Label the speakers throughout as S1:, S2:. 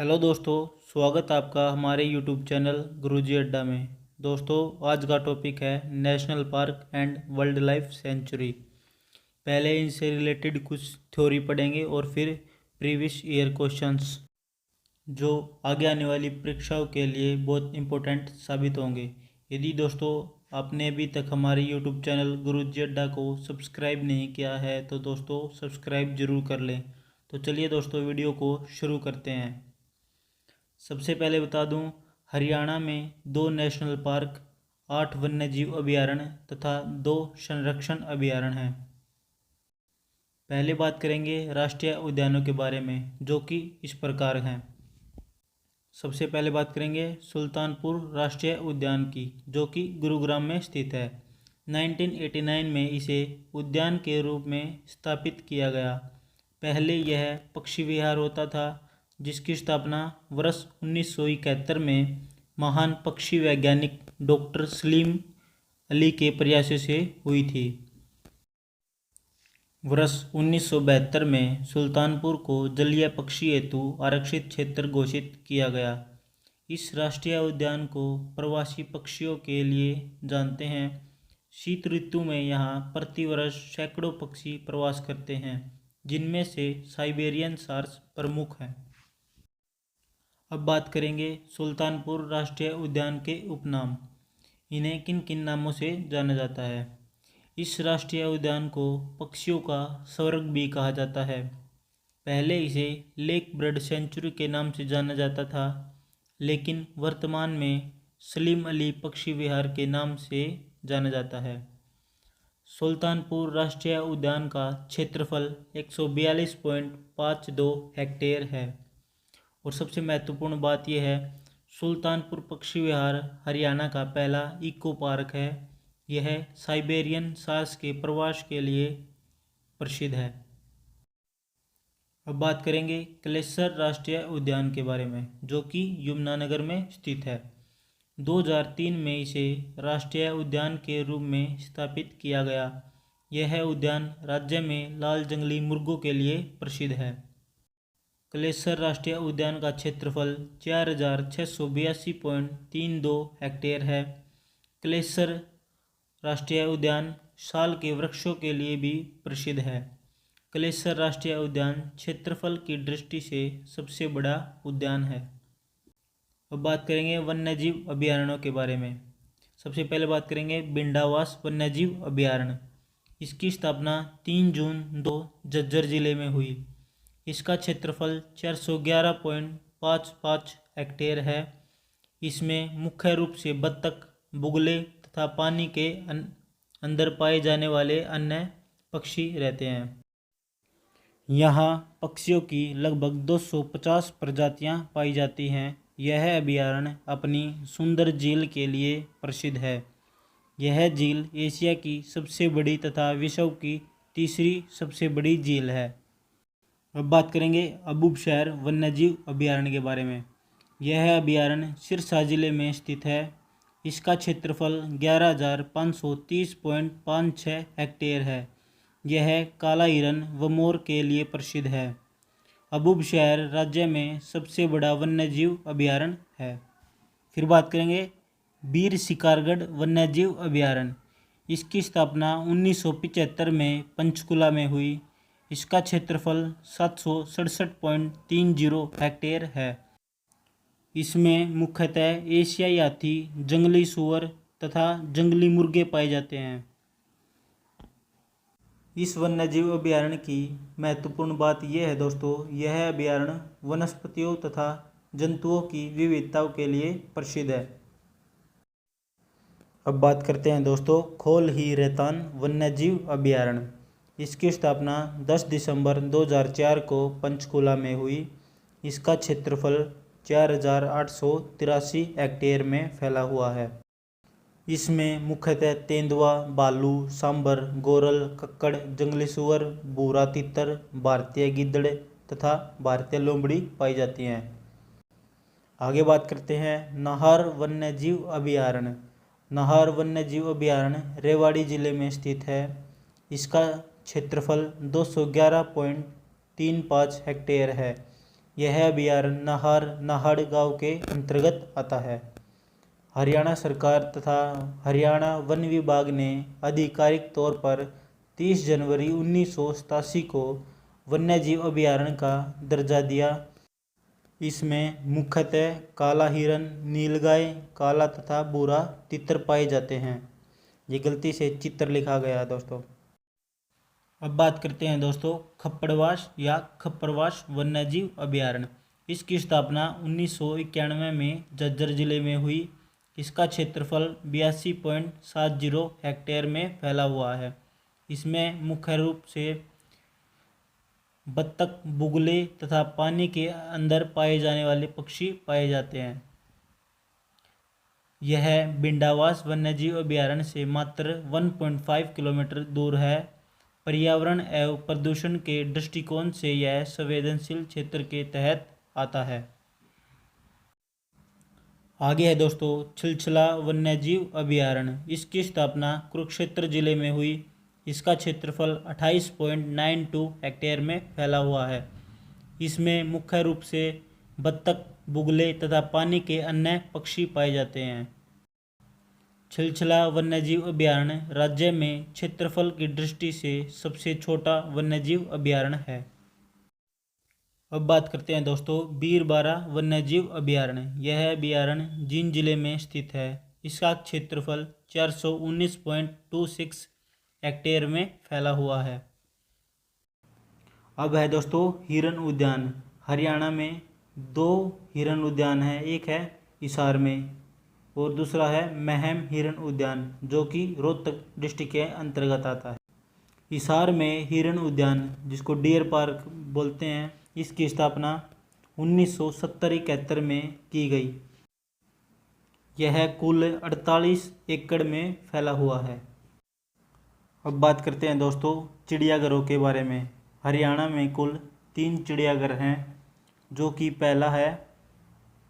S1: Hello दोस्तों, स्वागत है आपका हमारे यूट्यूब चैनल गुरुजी अड्डा में। दोस्तों, आज का टॉपिक है national park and wild life sanctuary. पहले इनसे रिलेटेड कुछ थ्योरी पढ़ेंगे और फिर प्रीवियस ईयर क्वेश्चंस जो आगे आने वाली परीक्षाओं के लिए बहुत इम्पोर्टेंट साबित होंगे। यदि दोस्तों आपने अभी तक हमारे यूट्यूब चैनल गुरुजी अड्डा को सब्सक्राइब नहीं किया है तो दोस्तों सब्सक्राइब जरूर कर लें। तो चलिए दोस्तों, वीडियो को शुरू करते हैं। सबसे पहले बता दूं, हरियाणा में 2 नेशनल पार्क, 8 वन्यजीव अभयारण्य तथा 2 संरक्षण अभयारण्य हैं। पहले बात करेंगे राष्ट्रीय उद्यानों के बारे में, जो कि इस प्रकार हैं। सबसे पहले बात करेंगे सुल्तानपुर राष्ट्रीय उद्यान की, जो कि गुरुग्राम में स्थित है। 1989 में इसे उद्यान के रूप में स्थापित किया गया। पहले यह पक्षी विहार होता था, जिसकी स्थापना वर्ष 1971 में महान पक्षी वैज्ञानिक डॉक्टर सलीम अली के प्रयासों से हुई थी। वर्ष 1972 में सुल्तानपुर को जलीय पक्षी हेतु आरक्षित क्षेत्र घोषित किया गया। इस राष्ट्रीय उद्यान को प्रवासी पक्षियों के लिए जानते हैं। शीत ऋतु में यहाँ प्रतिवर्ष सैकड़ों पक्षी प्रवास करते हैं, जिनमें से साइबेरियन सार्स प्रमुख हैं। अब बात करेंगे सुल्तानपुर राष्ट्रीय उद्यान के उपनाम। इन्हें किन किन नामों से जाना जाता है। इस राष्ट्रीय उद्यान को पक्षियों का स्वर्ग भी कहा जाता है। पहले इसे लेक बर्ड सेंचुरी के नाम से जाना जाता था, लेकिन वर्तमान में सलीम अली पक्षी विहार के नाम से जाना जाता है। सुल्तानपुर राष्ट्रीय उद्यान का क्षेत्रफल 142.52 हेक्टेयर है। और सबसे महत्वपूर्ण बात यह है, सुल्तानपुर पक्षी विहार हरियाणा का पहला इको पार्क है। यह साइबेरियन सार्स के प्रवास के लिए प्रसिद्ध है। अब बात करेंगे क्लेसर राष्ट्रीय उद्यान के बारे में, जो कि यमुनानगर में स्थित है। 2003 में इसे राष्ट्रीय उद्यान के रूप में स्थापित किया गया। यह उद्यान राज्य में लाल जंगली मुर्गों के लिए प्रसिद्ध है। क्लेसर राष्ट्रीय उद्यान का क्षेत्रफल 4682.32 हेक्टेयर है। क्लेसर राष्ट्रीय उद्यान साल के वृक्षों के लिए भी प्रसिद्ध है। क्लेसर राष्ट्रीय उद्यान क्षेत्रफल की दृष्टि से सबसे बड़ा उद्यान है। अब बात करेंगे वन्यजीव अभयारण्यों के बारे में। सबसे पहले बात करेंगे बिंडावास वन्यजीव अभयारण्य। इसकी स्थापना 3 जून 2002 झज्जर जिले में हुई। इसका क्षेत्रफल 411.55 हेक्टेयर है। इसमें मुख्य रूप से बत्तख, बुगले तथा पानी के अंदर पाए जाने वाले अन्य पक्षी रहते हैं। यहाँ पक्षियों की लगभग 250 प्रजातियाँ पाई जाती हैं। यह अभयारण्य अपनी सुंदर झील के लिए प्रसिद्ध है। यह झील एशिया की सबसे बड़ी तथा विश्व की तीसरी सबसे बड़ी झील है। अब बात करेंगे अबूबशहर वन्यजीव अभयारण्य के बारे में। यह अभयारण्य सिरसा जिले में स्थित है। इसका क्षेत्रफल 11,530.56 हेक्टेयर है। यह काला हिरन व मोर के लिए प्रसिद्ध है। अबूबशहर राज्य में सबसे बड़ा वन्यजीव अभयारण्य है। फिर बात करेंगे बीर शिकारगढ़ वन्यजीव अभयारण्य। इसकी स्थापना 1975 में पंचकुला में हुई। इसका क्षेत्रफल 767.30 हेक्टेयर है। इसमें मुख्यतः एशियाई हाथी, जंगली सूअर तथा जंगली मुर्गे पाए जाते हैं। इस वन्यजीव अभयारण्य की महत्वपूर्ण बात यह है दोस्तों, यह अभयारण्य वनस्पतियों तथा जंतुओं की विविधताओं के लिए प्रसिद्ध है। अब बात करते हैं दोस्तों खोल ही रेतान वन्यजीव अभयारण्य। इसकी स्थापना 10 दिसंबर 2004 को पंचकुला में हुई। इसका क्षेत्रफल 4883 हेक्टेयर में फैला हुआ है। इसमें मुख्यतः तेंदुआ, भालू, सांबर, गोरल, कक्कड़, जंगली सूअर, भूरा तितर, भारतीय गिद्धड़ तथा भारतीय लोमड़ी पाई जाती हैं। आगे बात करते हैं नाहर वन्यजीव अभयारण्य। नाहर वन्यजीव अभयारण्य रेवाड़ी जिले में स्थित है। इसका क्षेत्रफल 211.35 हेक्टेयर है। यह अभयारण्य नाहड़ गांव के अंतर्गत आता है। हरियाणा सरकार तथा हरियाणा वन विभाग ने आधिकारिक तौर पर 30 जनवरी 1987 को वन्यजीव अभयारण्य का दर्जा दिया। इसमें मुख्यतः काला हिरन, नीलगाय, काला तथा भूरा तीतर पाए जाते हैं। ये गलती से चित्र लिखा गया है दोस्तों। अब बात करते हैं दोस्तों खप्पड़वास या खप्परवास वन्यजीव अभयारण्य। इसकी स्थापना 1991 में झज्जर जिले में हुई। इसका क्षेत्रफल 82.70 हेक्टेयर में फैला हुआ है। इसमें मुख्य रूप से बत्तख, बुगले तथा पानी के अंदर पाए जाने वाले पक्षी पाए जाते हैं। यह बिंडावास वन्यजीव अभयारण्य से मात्र 1.5 किलोमीटर दूर है। पर्यावरण एवं प्रदूषण के दृष्टिकोण से यह संवेदनशील क्षेत्र के तहत आता है। आगे है दोस्तों छिलछला वन्यजीव अभयारण्य। इसकी स्थापना कुरुक्षेत्र जिले में हुई। इसका क्षेत्रफल 28.92 हेक्टेयर में फैला हुआ है। इसमें मुख्य रूप से बत्तख, बुगले तथा पानी के अन्य पक्षी पाए जाते हैं। छिलछला वन्यजीव अभयारण्य राज्य में क्षेत्रफल की दृष्टि से सबसे छोटा वन्यजीव अभयारण्य है। अब बात करते हैं दोस्तों बीरबारा वन्यजीव अभयारण्य। यह अभयारण्य जींद जिले में स्थित है। इसका क्षेत्रफल 419.26 हेक्टेयर में फैला हुआ है। अब है दोस्तों हिरन उद्यान। हरियाणा में 2 हिरन उद्यान हैं। एक है हिसार में और दूसरा है महम हिरन उद्यान, जो कि रोहतक डिस्ट्रिक्ट के अंतर्गत आता है। हिसार में हिरन उद्यान, जिसको डियर पार्क बोलते हैं, इसकी स्थापना 1970-71 में की गई। यह कुल 48 एकड़ में फैला हुआ है। अब बात करते हैं दोस्तों चिड़ियाघरों के बारे में। हरियाणा में कुल 3 चिड़ियाघर हैं, जो कि पहला है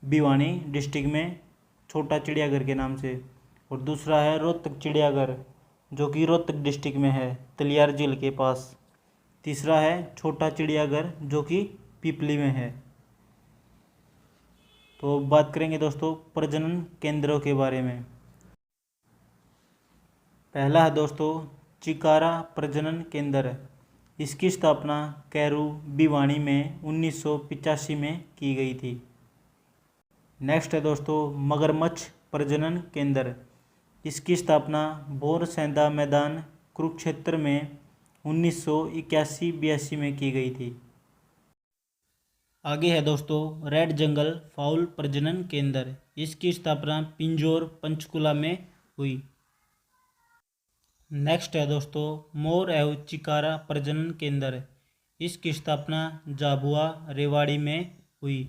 S1: भिवानी डिस्ट्रिक्ट में छोटा चिड़ियाघर के नाम से, और दूसरा है रोहतक चिड़ियाघर, जो कि रोहतक डिस्ट्रिक्ट में है, तलियार झील के पास। तीसरा है छोटा चिड़ियाघर, जो कि पिपली में है। तो बात करेंगे दोस्तों प्रजनन केंद्रों के बारे में। पहला है दोस्तों चिकारा प्रजनन केंद्र। इसकी स्थापना कैरू भिवानी में 1985 में की गई थी। नेक्स्ट है दोस्तों मगरमच्छ प्रजनन केंद्र। इसकी स्थापना बोरसैंदा मैदान कुरुक्षेत्र में 1981-82 में की गई थी। आगे है दोस्तों रेड जंगल फाउल प्रजनन केंद्र। इसकी स्थापना पिंजौर पंचकुला में हुई। नेक्स्ट है दोस्तों मोर एवं चिकारा प्रजनन केंद्र। इसकी स्थापना झाबुआ रेवाड़ी में हुई।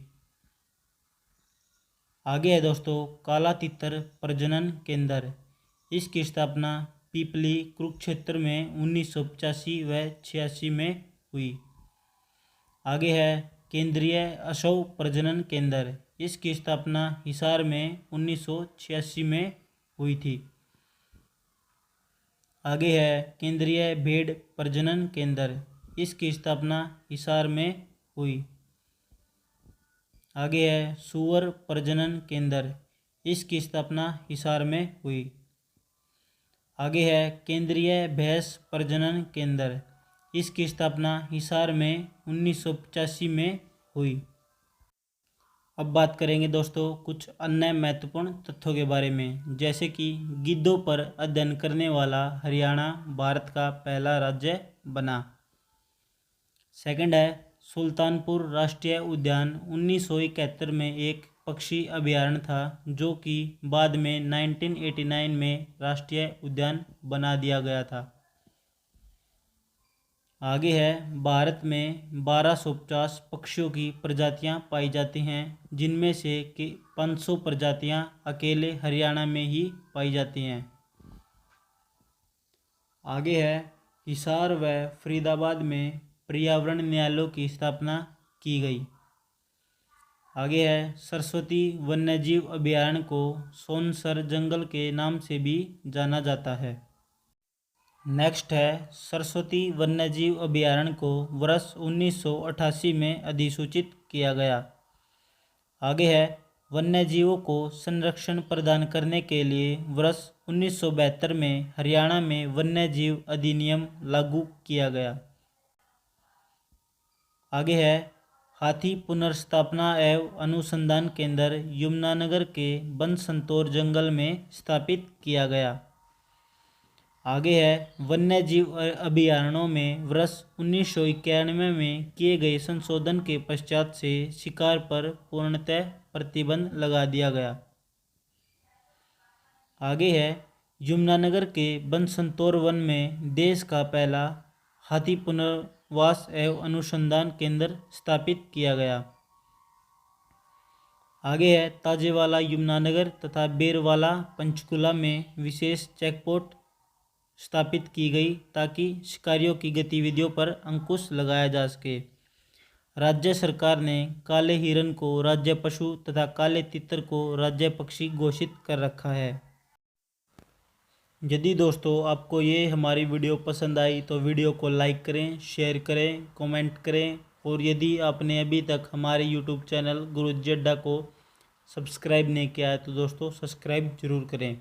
S1: आगे है दोस्तों काला तितर प्रजनन केंद्र। इसकी स्थापना पिपली कुरुक्षेत्र में 1985 व 86 में हुई। आगे है केंद्रीय असौ प्रजनन केंद्र। इसकी स्थापना हिसार में 1986 में हुई थी। आगे है केंद्रीय भेड़ प्रजनन केंद्र। इसकी स्थापना हिसार में हुई। आगे है सुअर प्रजनन केंद्र। इसकी स्थापना हिसार में हुई। आगे है केंद्रीय भैंस प्रजनन केंद्र। इसकी स्थापना हिसार में 1985 में हुई। अब बात करेंगे दोस्तों कुछ अन्य महत्वपूर्ण तथ्यों के बारे में, जैसे कि गिद्धों पर अध्ययन करने वाला हरियाणा भारत का पहला राज्य बना। सेकंड है सुल्तानपुर राष्ट्रीय उद्यान 1971 में एक पक्षी अभयारण्य था, जो कि बाद में 1989 में राष्ट्रीय उद्यान बना दिया गया था। आगे है भारत में 1250 पक्षियों की प्रजातियां पाई जाती हैं, जिनमें से 500 प्रजातियां अकेले हरियाणा में ही पाई जाती हैं। आगे है हिसार व फरीदाबाद में पर्यावरण न्यायालयों की स्थापना की गई। आगे है सरस्वती वन्यजीव अभयारण्य को सोनसर जंगल के नाम से भी जाना जाता है। नेक्स्ट है सरस्वती वन्यजीव अभयारण्य को वर्ष 1988 में अधिसूचित किया गया। आगे है वन्यजीवों को संरक्षण प्रदान करने के लिए वर्ष 1972 में हरियाणा में वन्यजीव अधिनियम लागू किया गया। आगे है हाथी पुनर्स्थापना एवं अनुसंधान केंद्र यमुनानगर के बनसंतोर जंगल में स्थापित किया गया। आगे है वन्यजीव अभयारण्यों में वर्ष 1991 में किए गए संशोधन के पश्चात से शिकार पर पूर्णतः प्रतिबंध लगा दिया गया। आगे है यमुनानगर के बनसंतोर वन में देश का पहला हाथी पुनर्वास एवं अनुसंधान केंद्र स्थापित किया गया। आगे है ताजेवाला यमुनानगर तथा बेरवाला पंचकुला में विशेष चेकपोस्ट स्थापित की गई ताकि शिकारियों की गतिविधियों पर अंकुश लगाया जा सके। राज्य सरकार ने काले हिरन को राज्य पशु तथा काले तितर को राज्य पक्षी घोषित कर रखा है। यदि दोस्तों आपको ये हमारी वीडियो पसंद आई तो वीडियो को लाइक करें, शेयर करें, कमेंट करें और यदि आपने अभी तक हमारे यूट्यूब चैनल गुरुजी अड्डा को सब्सक्राइब नहीं किया है तो दोस्तों सब्सक्राइब जरूर करें।